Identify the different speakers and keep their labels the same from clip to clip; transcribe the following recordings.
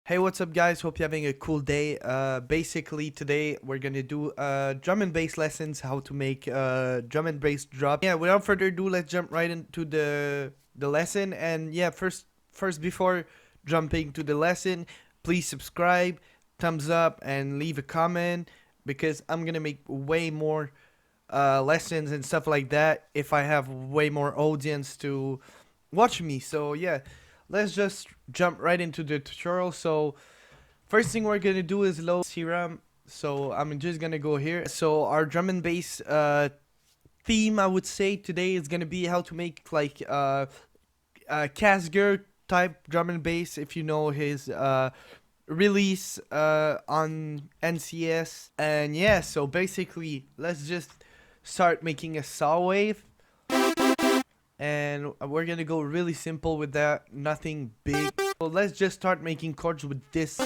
Speaker 1: Hey, what's up, guys? Hope you're having a cool day. Basically, today we're gonna do drum and bass lessons, how to make drum and bass drop. Yeah, without further ado, let's jump right into the lesson. And yeah, first before jumping to the lesson, please subscribe, thumbs up, and leave a comment because I'm gonna make way more lessons and stuff like that if I have way more audience to watch me. So yeah, let's just jump right into the tutorial. So first thing we're gonna do is load Serum. So I'm just gonna go here. So our drum and bass theme, I would say today, is gonna be how to make like Casger type drum and bass. If you know his release on NCS. And yeah, so basically let's just start making a saw wave, and we're gonna go really simple with that, nothing big. So let's just start making chords with this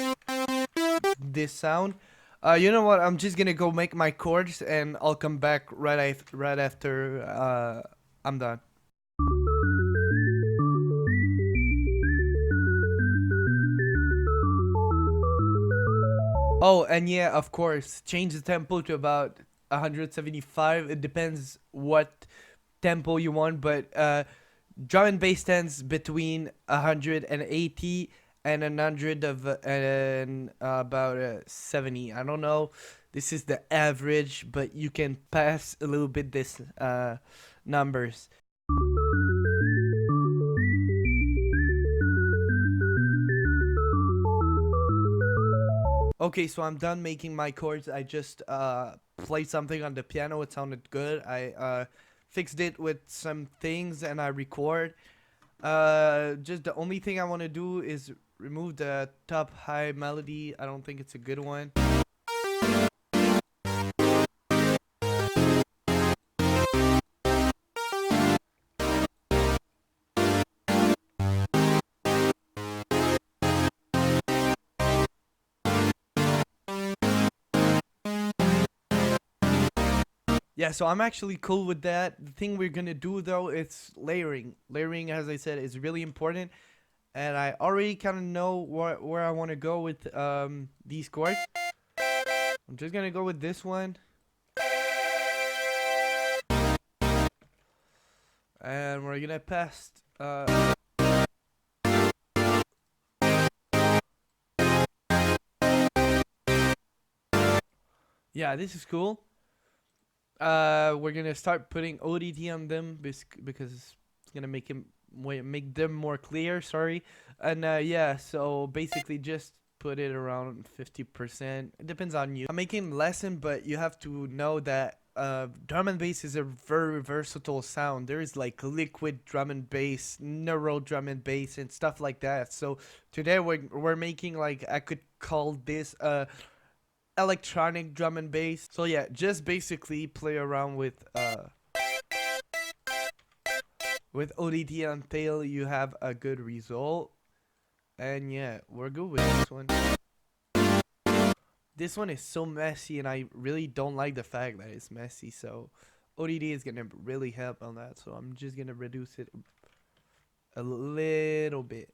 Speaker 1: sound. You know what, I'm just gonna go make my chords and I'll come back right after I'm done. Oh, and yeah, of course, change the tempo to about 175. It depends what tempo you want, but drum and bass stands between 180 and 100 of and about 70. I don't know. This is the average, but you can pass a little bit this numbers. Okay, so I'm done making my chords. I just played something on the piano. It sounded good. I fixed it with some things and I record. Just the only thing I want to do is remove the top high melody. I don't think it's a good one. Yeah, so I'm actually cool with that. The thing we're gonna do though is layering. Layering, as I said, is really important, and I already kind of know where I want to go with these chords. I'm just gonna go with this one, and we're gonna pass. Yeah, this is cool. We're gonna start putting ODT on them because it's gonna make them more clear. Sorry, and yeah, so basically just put it around 50%. It depends on you. I'm making lesson, but you have to know that drum and bass is a very versatile sound. There is like liquid drum and bass, neural drum and bass, and stuff like that. So today we're making, like, I could call this electronic drum and bass. So yeah, just basically play around with ODT until you have a good result. And yeah, we're good with this one. This one is so messy and I really don't like the fact that it's messy, so ODT is gonna really help on that. So I'm just gonna reduce it a little bit,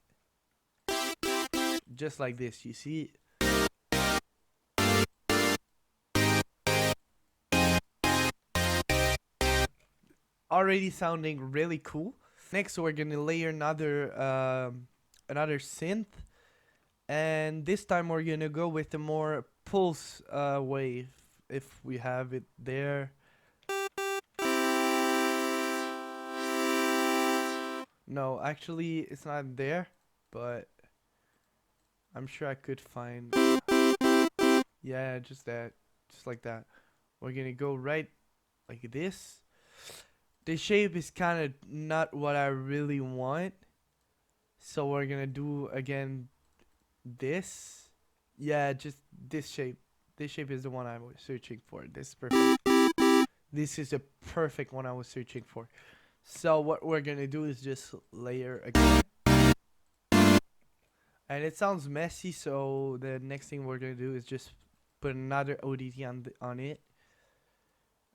Speaker 1: just like this, you see. Already sounding really cool. Next, we're gonna layer another synth, and this time we're gonna go with a more pulse wave, if we have it there. No, actually, it's not there, but I'm sure I could find. Yeah, just that, just like that. We're gonna go right like this. The shape is kind of not what I really want, so we're gonna do again this. Yeah, just this shape. This shape is the one I was searching for. This is perfect. This is the perfect one I was searching for. So what we're gonna do is just layer again. And it sounds messy, so the next thing we're gonna do is just put another ODT on it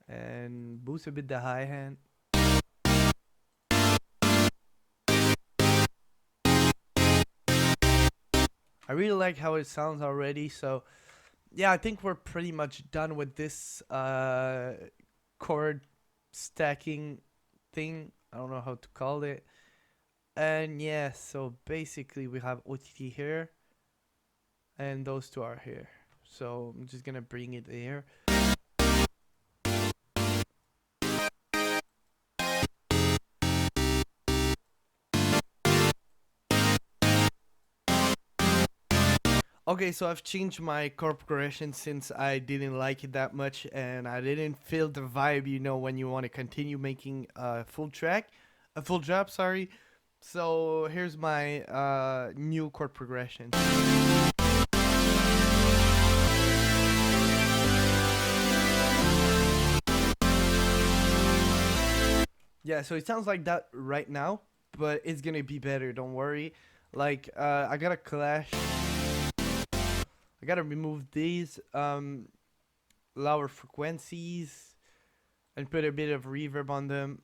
Speaker 1: and boost a bit the high hand. I really like how it sounds already. So yeah, I think we're pretty much done with this chord stacking thing. I don't know how to call it. And yeah, so basically we have OTT here, and those two are here. So I'm just gonna bring it there. Okay, so I've changed my chord progression since I didn't like it that much and I didn't feel the vibe, you know, when you want to continue making a full track, a full job, sorry. So here's my new chord progression. Yeah, so it sounds like that right now, but it's gonna be better, don't worry. Like, I gotta clash. I gotta remove these lower frequencies and put a bit of reverb on them.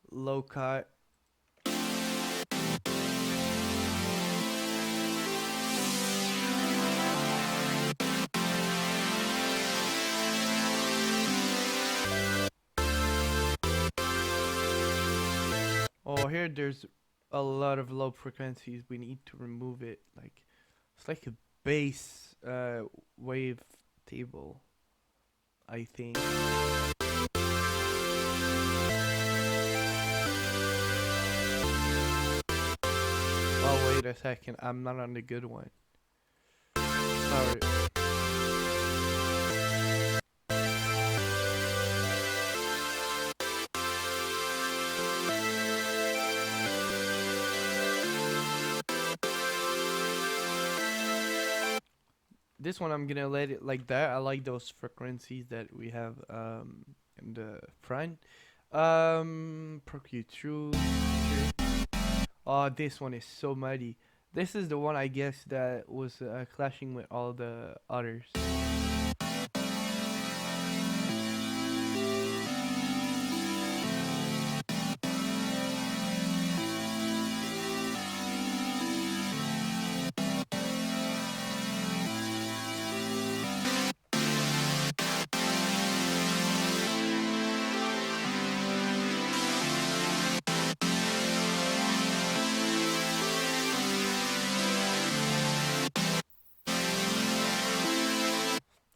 Speaker 1: Low cut. Oh, here there's a lot of low frequencies. We need to remove it. Like, it's like a bass wave table, I think. Oh, wait a second. I'm not on the good one. Sorry. This one I'm gonna let it like that. I like those frequencies that we have in the front. Procute through. Oh, this one is so muddy. This is the one I guess that was clashing with all the others.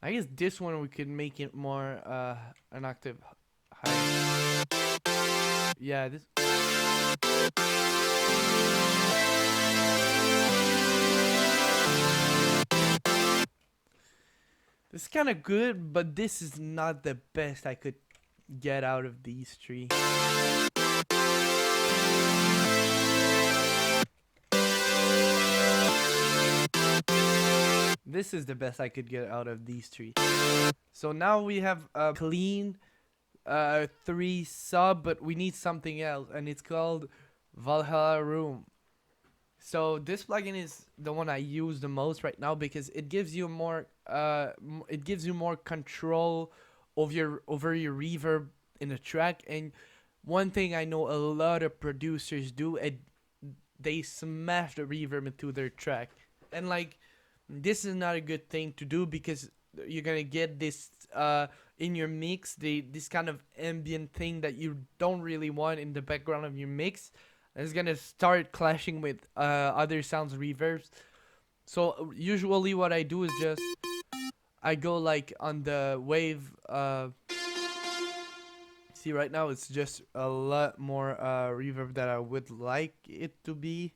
Speaker 1: I guess this one we could make it more an octave higher. Yeah, this. This is kind of good, but this is not the best I could get out of these three. This is the best I could get out of these three. So now we have a clean 3 sub, but we need something else, and it's called Valhalla Room. So this plugin is the one I use the most right now because it gives you more control over your reverb in a track. And one thing I know a lot of producers do, they smash the reverb into their track, and like, this is not a good thing to do because you're gonna get this in your mix, this kind of ambient thing that you don't really want in the background of your mix. It's gonna start clashing with other sounds reverbs. So usually what I do is just I go like on the wave. See, right now it's just a lot more reverb that I would like it to be.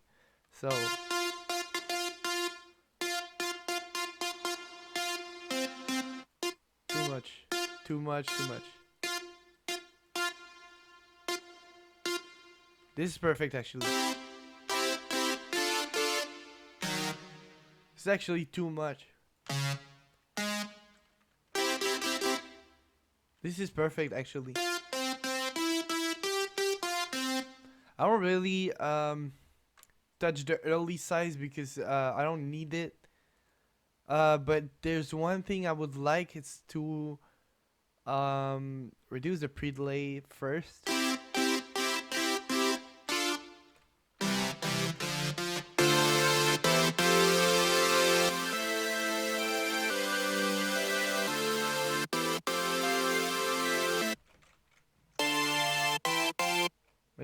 Speaker 1: So too much. This is perfect actually. It's actually too much. This is perfect actually. I don't really touch the early size because I don't need it. But there's one thing I would like, it's to reduce the pre-delay first.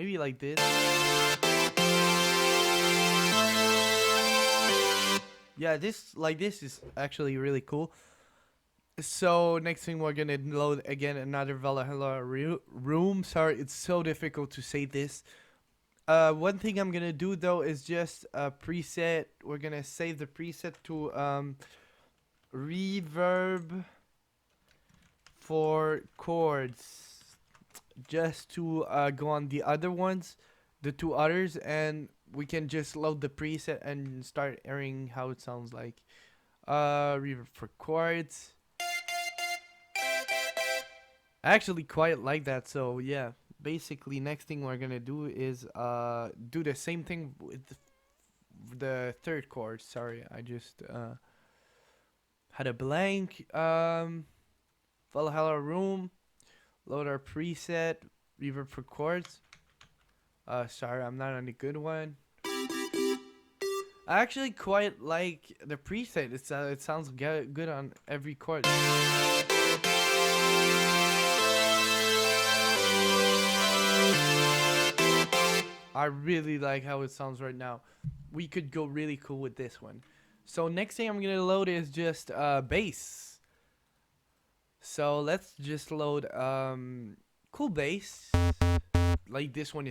Speaker 1: Maybe like this. Yeah, this is actually really cool. So next thing we're gonna load again another Valhalla room. Sorry, it's so difficult to say this. One thing I'm gonna do though is just a preset. We're gonna save the preset to reverb for chords, just to go on the other ones, the two others, and we can just load the preset and start hearing how it sounds like. Reverb for chords. I actually quite like that, so yeah. Basically, next thing we're gonna do is do the same thing with the third chord. Sorry, I just had a blank. Valhalla room, load our preset, reverb for chords. Sorry, I'm not on the good one. I actually quite like the preset. It sounds good on every chord. I really like how it sounds right now. We could go really cool with this one. So next thing I'm gonna load is just bass. So let's just load cool bass. Like this one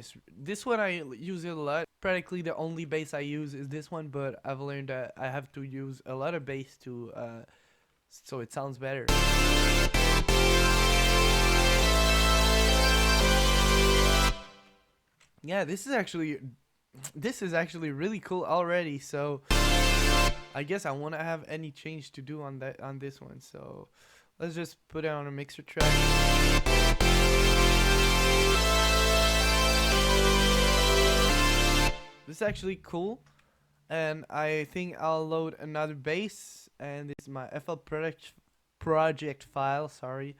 Speaker 1: I use it a lot. Practically the only bass I use is this one, but I've learned that I have to use a lot of bass to so it sounds better. Yeah, this is actually really cool already. So I guess I won't have any change to do on this one. So let's just put it on a mixer track. This is actually cool, and I think I'll load another bass, and this is my FL project file. Sorry,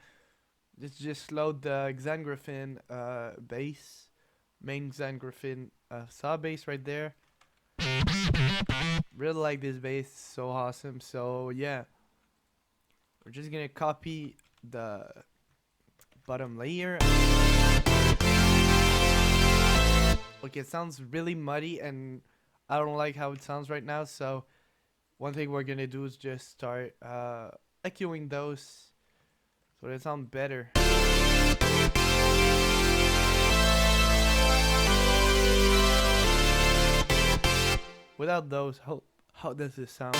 Speaker 1: let's just load the Xangraphene bass. Main Xangraphene saw bass right there. Really like this bass, so awesome. So yeah, we're just gonna copy the bottom layer. Okay, it sounds really muddy and I don't like how it sounds right now, so one thing we're gonna do is just start echoing those so they sound better. Without those, how does this sound?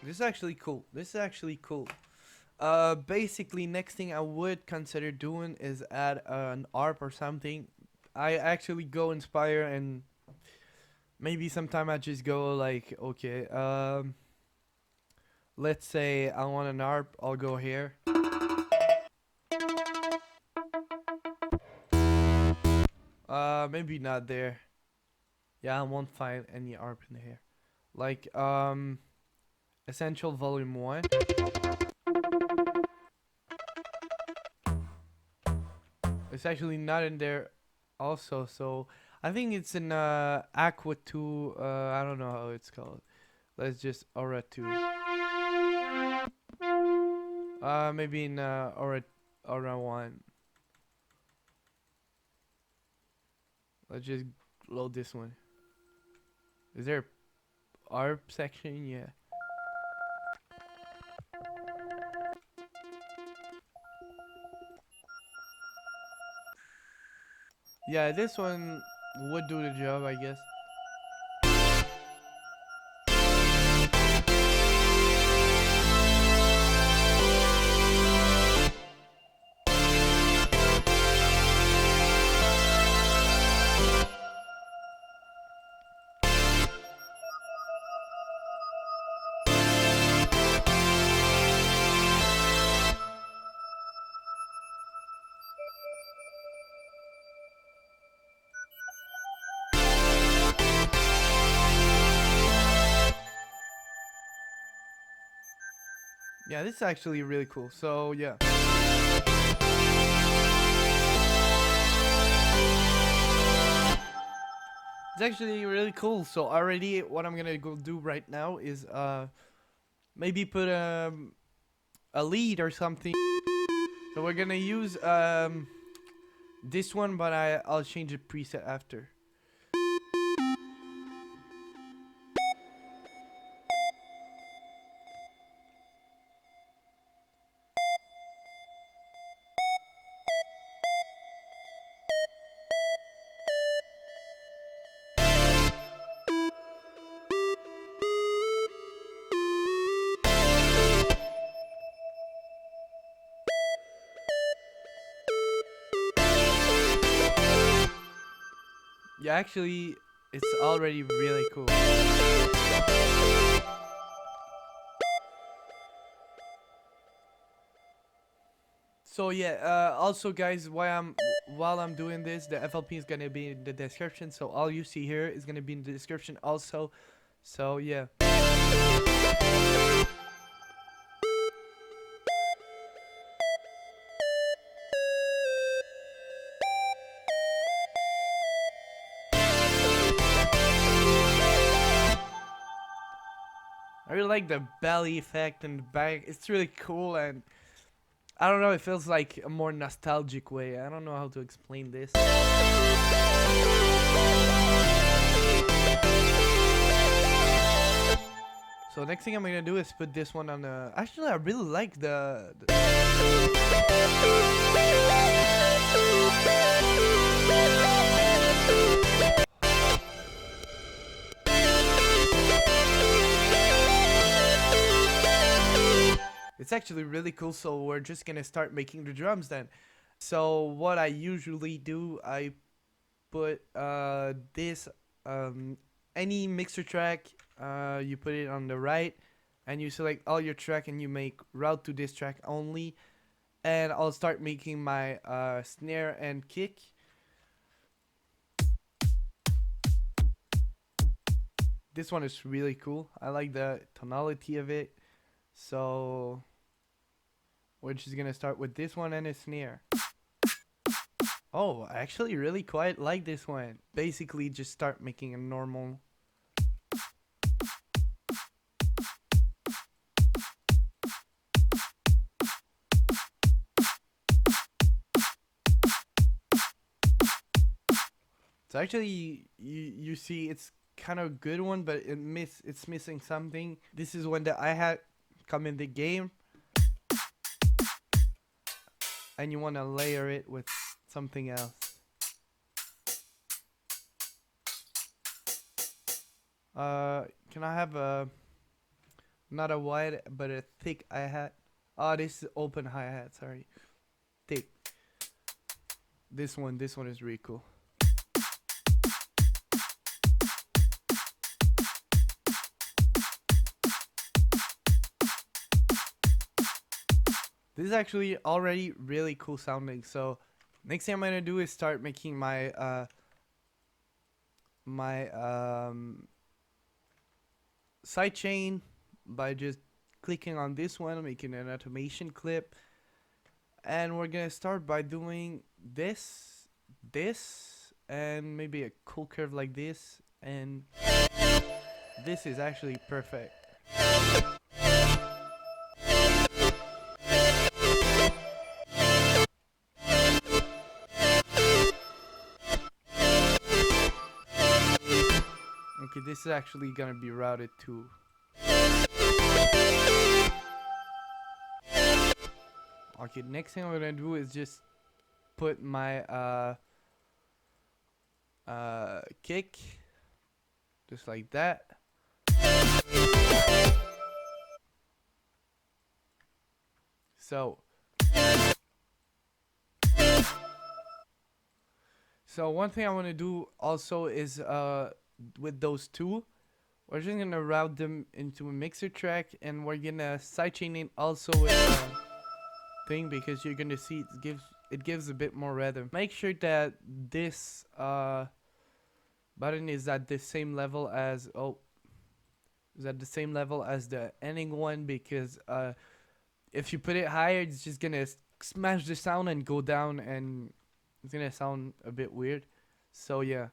Speaker 1: This is actually cool. Basically, next thing I would consider doing is add an ARP or something. I actually go Inspire and maybe sometime I just go like, okay, let's say I want an ARP, I'll go here. Maybe not there. Yeah, I won't find any ARP in here. Like, Essential Volume 1. It's actually not in there also, so I think it's in Aqua 2, I don't know how it's called. Let's just Aura 2. Maybe in Aura 1. Let's just load this one. Is there a ARP section? Yeah. Yeah, this one would do the job, I guess. Yeah, this is actually really cool. So, yeah. It's actually really cool. So already what I'm gonna go do right now is maybe put a lead or something. So we're gonna use this one, but I'll change the preset after. Yeah, actually, it's already really cool. So yeah, also guys, while I'm doing this, the FLP is gonna be in the description. So all you see here is gonna be in the description also. So yeah. I really like the belly effect in the back. It's really cool, and I don't know, it feels like a more nostalgic way. I don't know how to explain this. So next thing I'm gonna do is put this one on the... Actually, I really like the... It's actually really cool, so we're just gonna start making the drums then. So what I usually do, I put this any mixer track, you put it on the right, and you select all your track and you make route to this track only, and I'll start making my snare and kick. This one is really cool. I like the tonality of it. So we're just gonna start with this one and a snare. Oh, I actually really quite like this one. Basically just start making a normal. So actually you see it's kind of a good one, but it's missing something. This is when the hi-hat come in the game, and you want to layer it with something else. Can I have a not a wide but a thick hi-hat? Oh, this is open hi-hat, sorry. Thick. This one is really cool. This is actually already really cool sounding. So next thing I'm gonna do is start making my sidechain by just clicking on this one, making an automation clip, and we're gonna start by doing this, and maybe a cool curve like this, and this is actually perfect. Okay, this is actually gonna be routed to. Okay, next thing I'm gonna do is just put my kick just like that. So one thing I want to do also is with those two, we're just gonna route them into a mixer track, and we're gonna sidechain it also with thing, because you're gonna see it gives a bit more rhythm. Make sure that this button is at the same level as the ending one, because if you put it higher, it's just gonna smash the sound and go down, and it's gonna sound a bit weird. So yeah.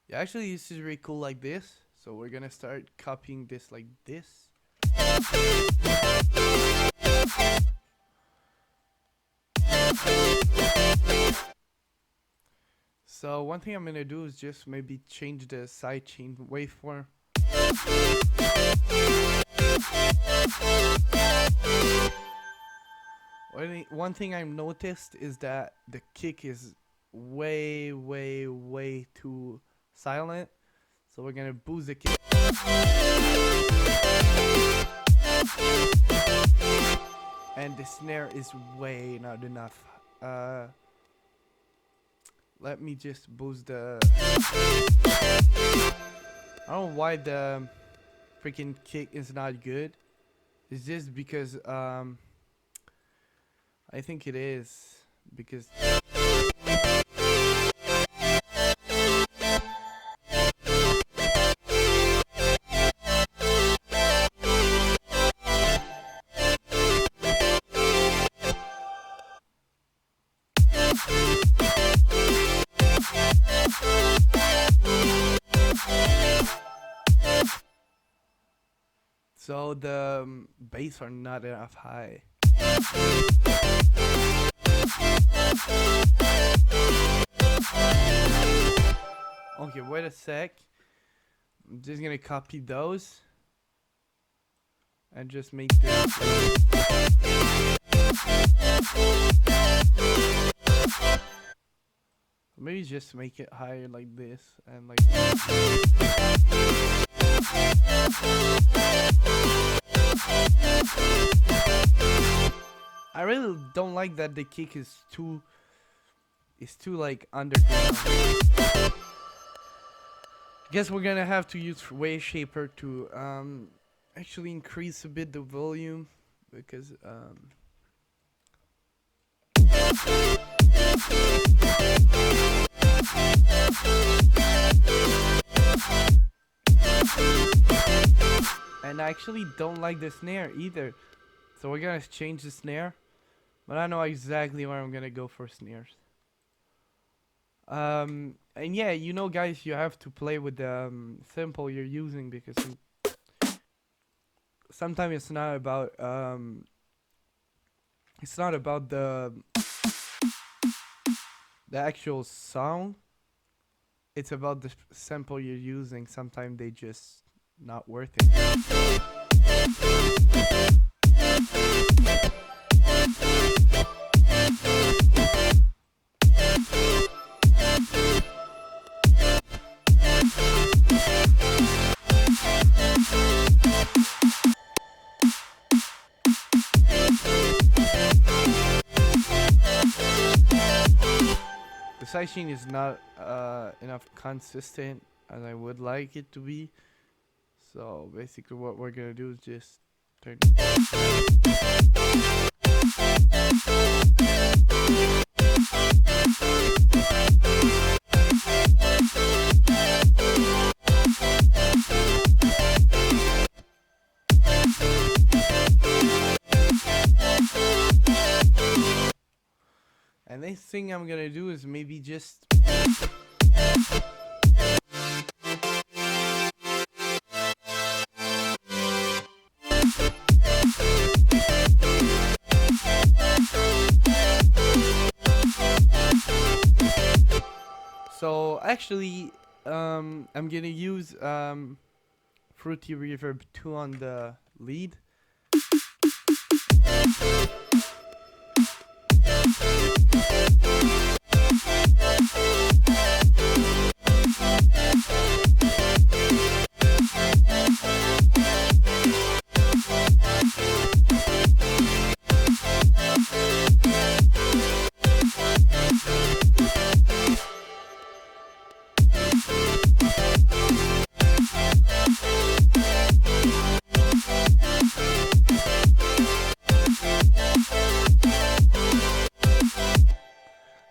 Speaker 1: Yeah, actually, this is really cool like this. So we're gonna start copying this like this. So one thing I'm gonna do is just maybe change the sidechain waveform. One thing I've noticed is that the kick is way too silent. So we're gonna boost the kick. And the snare is way not enough. Let me just boost the... I don't know why the freaking kick is not good. It's just because I think it is because so the bass are not enough high. Okay, wait a sec. I'm just gonna copy those and just make this. Maybe just make it higher like this and like I really don't like that the kick is too like underground. Guess we're gonna have to use Wave Shaper to actually increase a bit the volume because and I actually don't like the snare either. So we're gonna change the snare, but I know exactly where I'm gonna go for snares. And yeah, you know, guys, you have to play with the sample you're using because sometimes it's not about the actual sound. It's about the sample you're using. Sometimes they just not worth it. The sidechain is not enough consistent as I would like it to be. So basically what we're gonna do is just turn and next thing I'm gonna do is maybe just so actually I'm gonna use Fruity Reverb 2 on the lead.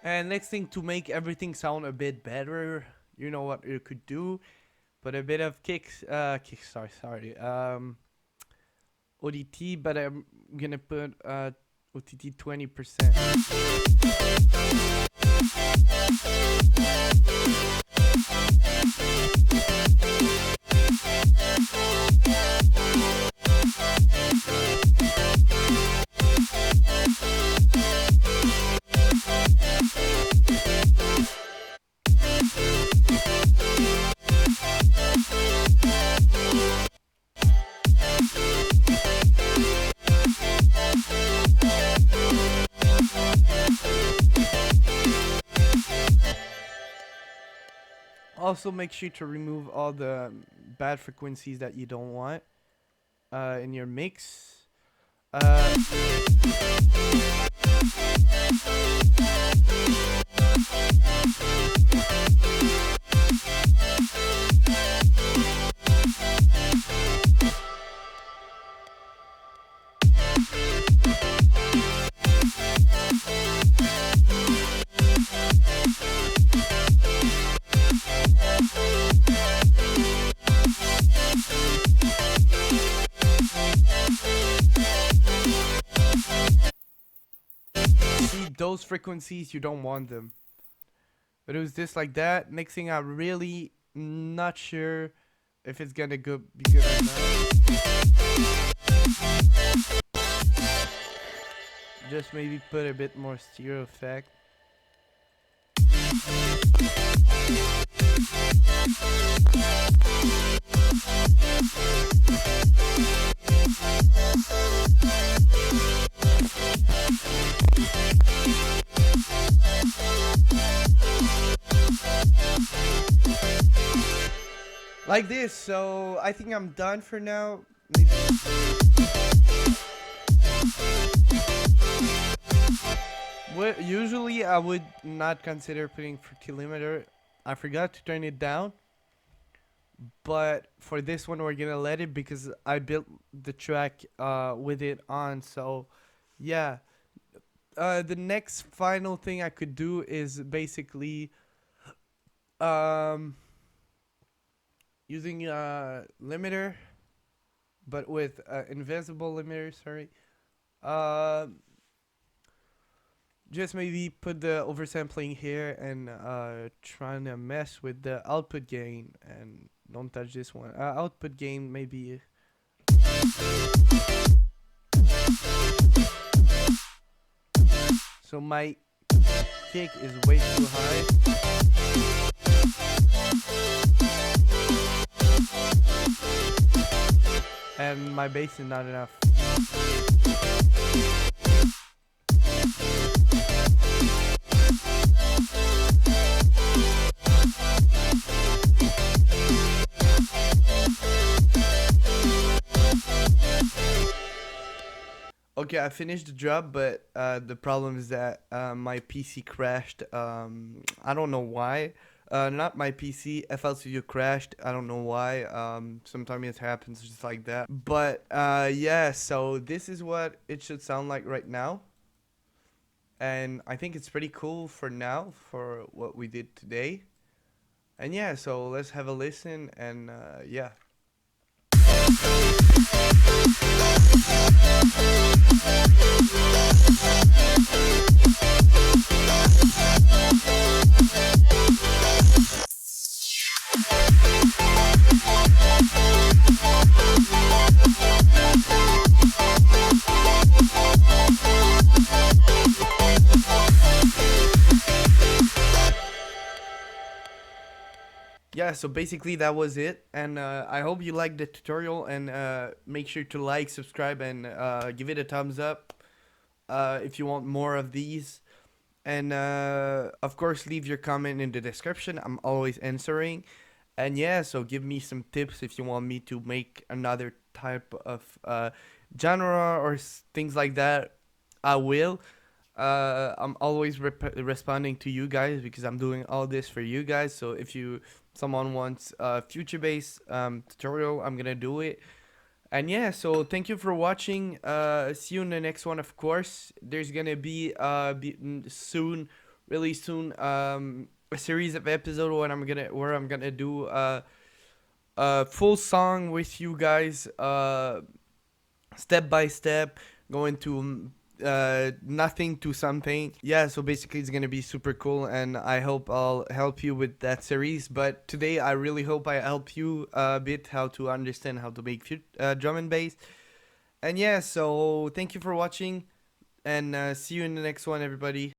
Speaker 1: And next thing, to make everything sound a bit better, you know what you could do. Put a bit of sorry, ODT, but I'm gonna put OTT 20%. Also, make sure to remove all the bad frequencies that you don't want in your mix. See, those frequencies, you don't want them. But it was just like that. Mixing, I'm really not sure if it's gonna be good or not. Just maybe put a bit more stereo effect. Like this, so I think I'm done for now. Maybe. Usually I would not consider putting frequency limiter. I forgot to turn it down. But for this one we're gonna let it because I built the track with it on, so yeah. The next final thing I could do is basically using limiter, but with invisible limiter, sorry. Just maybe put the oversampling here and trying to mess with the output gain, and don't touch this one. Output gain maybe. So my kick is way too high. And my bass is not enough. Okay, I finished the job, but the problem is that my PC crashed. I don't know why. Not my PC, FL Studio crashed. I don't know why. Sometimes it happens just like that. But yeah, so this is what it should sound like right now. And I think it's pretty cool for now, for what we did today. And yeah, so let's have a listen, and yeah. Yeah, so basically that was it, and I hope you liked the tutorial, and make sure to like, subscribe, and give it a thumbs up if you want more of these. And of course, leave your comment in the description. I'm always answering. And yeah, so give me some tips if you want me to make another type of genre or things like that. I will. I'm always responding to you guys because I'm doing all this for you guys. So if someone wants a future based tutorial, I'm gonna do it. And yeah, so thank you for watching. See you in the next one, of course. There's gonna be soon, really soon, a series of episodes where I'm gonna do a full song with you guys, step by step, going to nothing to something. Yeah, so basically it's gonna be super cool, and I hope I'll help you with that series. But today I really hope I help you a bit how to understand how to make drum and bass. And yeah, so thank you for watching, and see you in the next one, everybody.